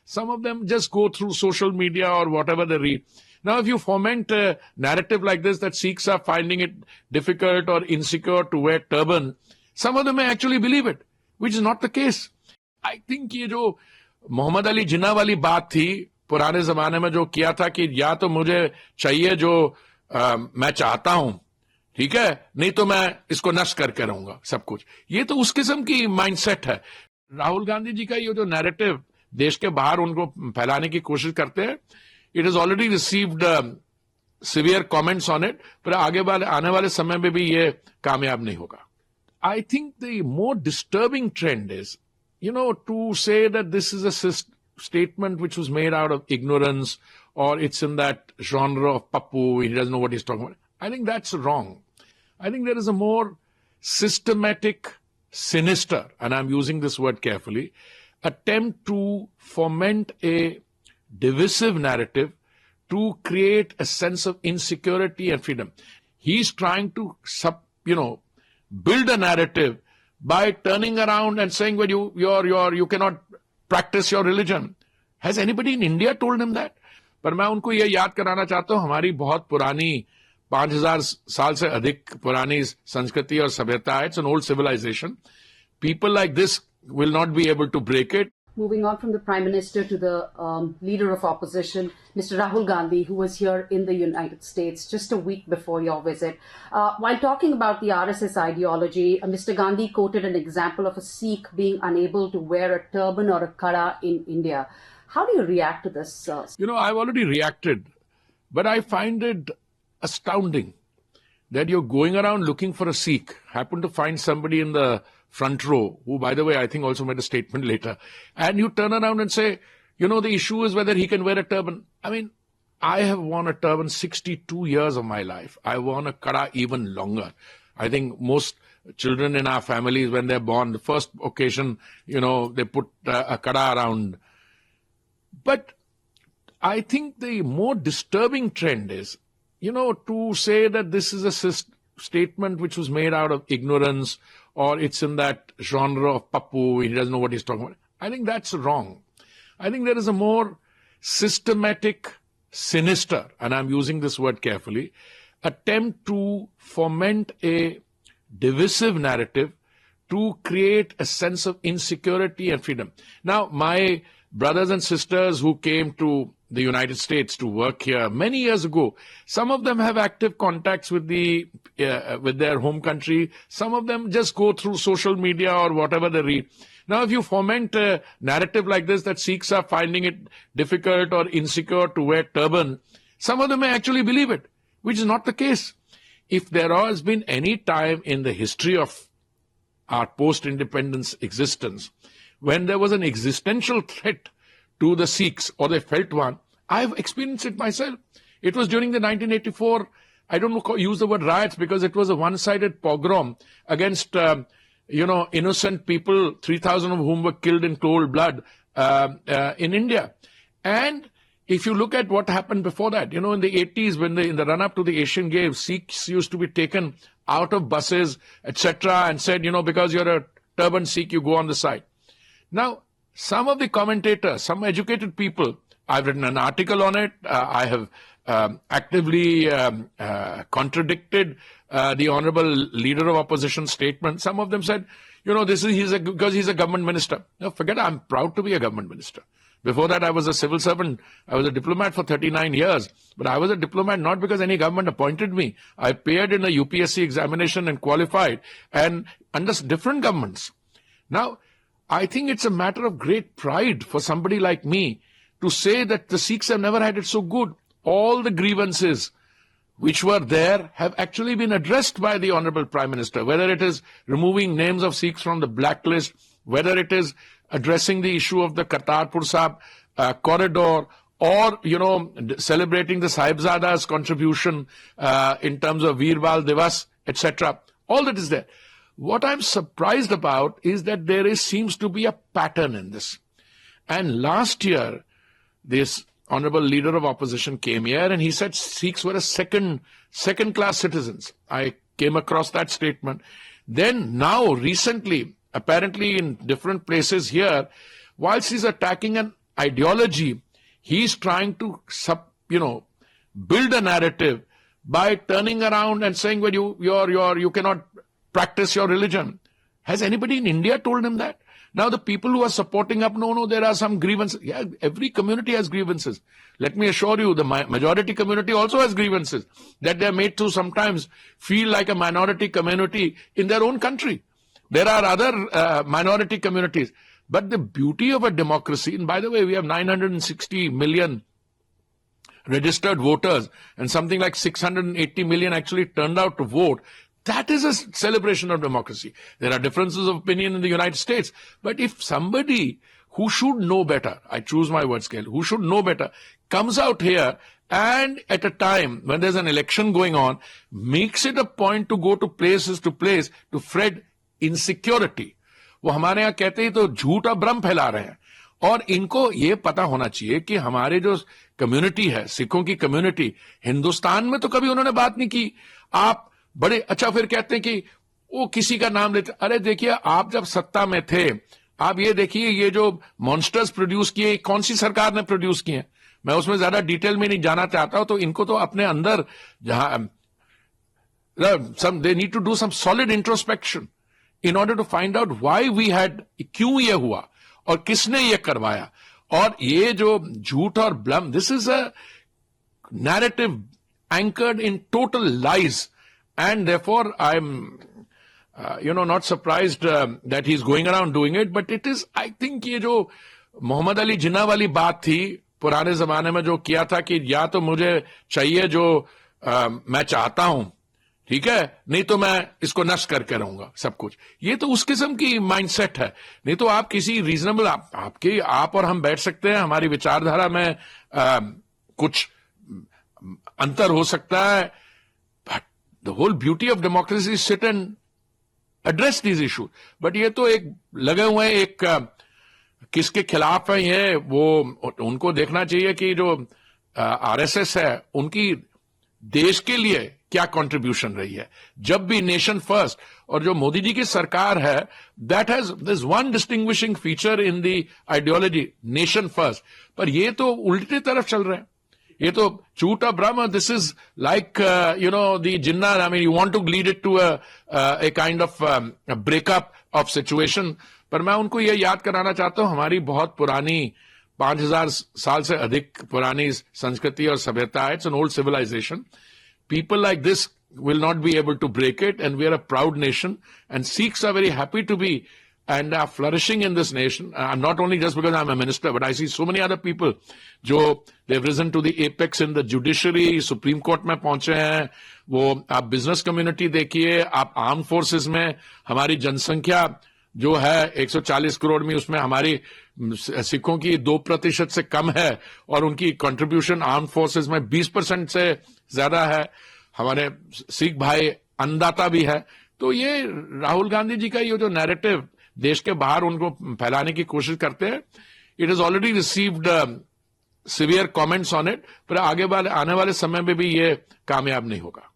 Some of them just go through social media or whatever they read. Now, if you foment a narrative like this, that Sikhs are finding it difficult or insecure to wear turban, some of them may actually believe it, which is not the case. I think ये जो मोहम्मद अली जिन्ना वाली बात थी पुराने जमाने में जो किया था कि या तो मुझे चाहिए जो मैं चाहता हूं, ठीक है, नहीं तो मैं इसको नष्ट करके रहूंगा सब कुछ, ये तो उस किस्म की माइंडसेट है. राहुल गांधी जी का ये जो नैरेटिव देश के बाहर उनको फैलाने की कोशिश करते हैं, it is already received severe comments on it, पर आगे वाले आने वाले समय में भी ये कामयाब नहीं होगा. I think the more disturbing trend is, to say that this is a statement which was made out of ignorance or it's in that genre of Pappu, he doesn't know what he's talking about. I think that's wrong. I think there is a more systematic, sinister, and I'm using this word carefully, attempt to foment a divisive narrative to create a sense of insecurity and freedom. He's trying to, build a narrative by turning around and saying, well, you cannot practice your religion. Has anybody in India told him that? पर मैं उनको ये याद कराना चाहता हूँ, हमारी बहुत पुरानी 5000 साल से अधिक पुरानी संस्कृति और सभ्यता है. It's an old civilization. People like this will not be able to break it. Moving on from the Prime Minister to the leader of opposition, Mr. Rahul Gandhi, who was here in the United States just a week before your visit. While talking about the RSS ideology, Mr. Gandhi quoted an example of a Sikh being unable to wear a turban or a kara in India. How do you react to this? I've already reacted, but I find it astounding that you're going around looking for a Sikh, happen to find somebody in the front row, who, by the way, I think also made a statement later, and you turn around and say, the issue is whether he can wear a turban. I mean, I have worn a turban 62 years of my life. I worn a kara even longer. I think most children in our families, when they're born, the first occasion, they put a kara around. But I think the more disturbing trend is, to say that this is a statement which was made out of ignorance or it's in that genre of Pappu, he doesn't know what he's talking about. I think that's wrong. I think there is a more systematic, sinister, and I'm using this word carefully, attempt to foment a divisive narrative to create a sense of insecurity and freedom. Now, my brothers and sisters who came to the United States to work here many years ago, some of them have active contacts with with their home country. Some of them just go through social media or whatever they read. Now, if you foment a narrative like this, that Sikhs are finding it difficult or insecure to wear turban, some of them may actually believe it, which is not the case. If there has been any time in the history of our post-independence existence when there was an existential threat to the Sikhs, or they felt one, I've experienced it myself. It was during the 1984, I don't use the word riots because it was a one-sided pogrom against, innocent people, 3,000 of whom were killed in cold blood in India. And if you look at what happened before that, in the 80s, when in the run-up to the Asian Games, Sikhs used to be taken out of buses, etc., and said, because you're a turban Sikh, you go on the side. Now, some of the commentators, some educated people, I've written an article on it. I have actively contradicted the honorable leader of opposition statement. Some of them said, because he's a government minister. No, forget it, I'm proud to be a government minister. Before that, I was a civil servant. I was a diplomat for 39 years. But I was a diplomat not because any government appointed me. I appeared in a UPSC examination and qualified, and under different governments. Now, I think it's a matter of great pride for somebody like me to say that the Sikhs have never had it so good. All the grievances which were there have actually been addressed by the Honorable Prime Minister, whether it is removing names of Sikhs from the blacklist, whether it is addressing the issue of the Kartarpur Sahib corridor, or, celebrating the Sahibzada's contribution in terms of Veerbal Divas, etc. All that is there. What I'm surprised about is that there seems to be a pattern in this. And last year, this honorable leader of opposition came here and he said Sikhs were a second-class citizens. I came across that statement. Then now, recently, apparently in different places here, whilst he's attacking an ideology, he's trying to build a narrative by turning around and saying, well, you cannot practice your religion. Has anybody in India told him that? Now the people who are supporting up, no, there are some grievances. Yeah, every community has grievances. Let me assure you, the majority community also has grievances that they're made to sometimes feel like a minority community in their own country. There are other minority communities. But the beauty of a democracy, and by the way, we have 960 million registered voters and something like 680 million actually turned out to vote. That is a celebration of democracy. There are differences of opinion in the United States. But if somebody who should know better, I choose my words carefully, who should know better, comes out here and at a time when there's an election going on, makes it a point to go to place to spread insecurity. वो हमारे यहाँ कहते ही तो झूठ और भ्रम फैला रहे हैं. और इनको ये पता होना चाहिए कि हमारे जो कम्युनिटी है, सिखों की कम्युनिटी, हिंदुस्तान में तो कभी उन्होंने बात नहीं की. आप बड़े अच्छा फिर कहते हैं कि वो किसी का नाम लेते. अरे देखिए, आप जब सत्ता में थे, आप ये देखिए, ये जो मॉन्स्टर्स प्रोड्यूस किए, कौन सी सरकार ने प्रोड्यूस किए. मैं उसमें ज्यादा डिटेल में नहीं जाना चाहता हूं. तो इनको तो अपने अंदर जहां they need to do some solid introspection in order to find out why we had, क्यों ये हुआ और किसने ये करवाया. और ये जो झूठ और भ्रम, this is a narrative anchored in total lies, and therefore I'm not surprised that he's going around doing it. But it is, I think, ये जो मोहम्मद अली जिन्ना वाली बात थी पुराने जमाने में, जो किया था कि या तो मुझे चाहिए जो मैं चाहता हूं, ठीक है, नहीं तो मैं इसको नष्ट करके रहूंगा सब कुछ. ये तो उस किस्म की माइंडसेट है. नहीं तो आप किसी रीजनेबल, आप और हम बैठ सकते हैं, हमारी विचारधारा में कुछ अंतर हो सकता है, but the whole beauty of democracy is sit and address these issue. But ये तो एक लगे हुए हैं, एक किसके खिलाफ है ये, वो उनको देखना चाहिए कि जो आरएसएस है उनकी देश के लिए क्या कंट्रीब्यूशन रही है. जब भी नेशन फर्स्ट, और जो मोदी जी की सरकार है, that has this one distinguishing feature in the ideology, nation first. पर ये तो उल्टे तरफ चल रहे हैं. ये तो झूठ और भ्रम. This is like the Jinnah, I mean, you want to lead it to a kind of breakup of situation. पर मैं उनको ये याद कराना चाहता हूं, हमारी बहुत पुरानी 5000 साल से अधिक पुरानी संस्कृति और सभ्यता है. It's an old civilisation. People like this will not be able to break it, and we are a proud nation, and Sikhs are very happy to be and are flourishing in this nation. I'm not only just because I'm a minister, but I see so many other people जो they've risen to the apex in the judiciary, Supreme Court में पहुंचे हैं. वो आप business community देखिए, आप arm forces में हमारी जनसंख्या जो है 140 करोड़ में, उसमें हमारी सिखों की 2% से कम है, और उनकी कंट्रीब्यूशन आर्म फोर्सेस में 20% से ज्यादा है. हमारे सिख भाई अन्नदाता भी है. तो ये राहुल गांधी जी का ये जो नैरेटिव देश के बाहर उनको फैलाने की कोशिश करते हैं, it is already received severe comments on it. पर आगे आने वाले समय में भी ये कामयाब नहीं होगा.